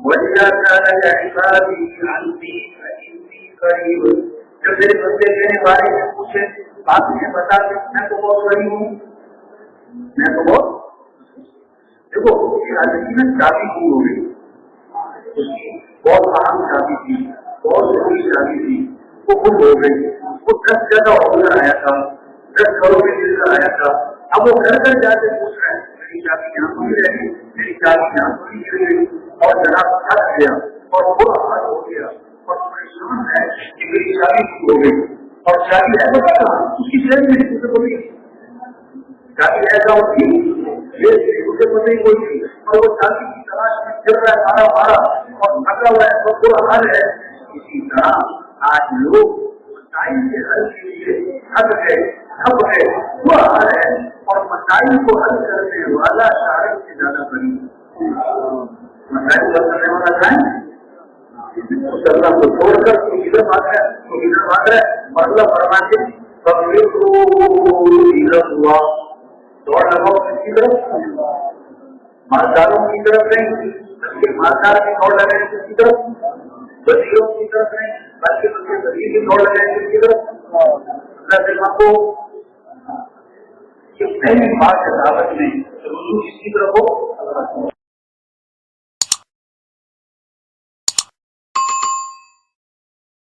وَإِذَا كَانَ عِبَادِي عَنِّي فَإِنِّي قَرِيبٌ. جب میرے بندے میرے بارے میں پوچھے آپ مجھے بتا دیں میں تو بہت قریب ہوں. میں تو بہت دیکھو زندگی میں شادی کی ہو گئی بہت اہم شادی تھی بہت ضروری شادی تھی وہ خود ہو گئی وہ 10 جگہ آڈر آیا تھا 10 کروڑ میں دل آیا تھا. اب وہ گھر گھر جا کے پوچھ رہے ہیں میری شادی یہاں پوری رہی میری شادی یہاں پوری رہی اور جناب تھک گیا اور برا حال ہو گیا اور پریشان ہے کہ میری شادی ہو گئی اور شادی ہے تو کیا اس کی شادی میری اسے بولی شادی ایسا ہوتی اسے پتہ ہی کوئی نہیں اور وہ شادی کی تلاش میں چل رہا ہے مارا اور تھکا ہوا ہے اور برا حال ہے. اسی طرح آج لوگ مسائل کے حل کے لیے تھک گئے تھپ گئے برا حال ہے اور مسائل کو حل کرنے والا شاعر سے زیادہ بنی مسائل حل کرنے والا جائیں اللہ کو چھوڑ کر ادھر مانگ رہا ہے تو ادھر مانگ رہا ہے مطلب فرماتے ہوا دوڑ لگاؤ کس کی طرف مالداروں کی طرف نہیں بلکہ مالدار کی دوڑ لگائے کس کی طرف وزیروں کی طرف نہیں بلکہ وزیر کی دوڑ لگائے کس کی طرف اللہ کو پہلی بات دعوت میں رجوع کس کی طرف ہو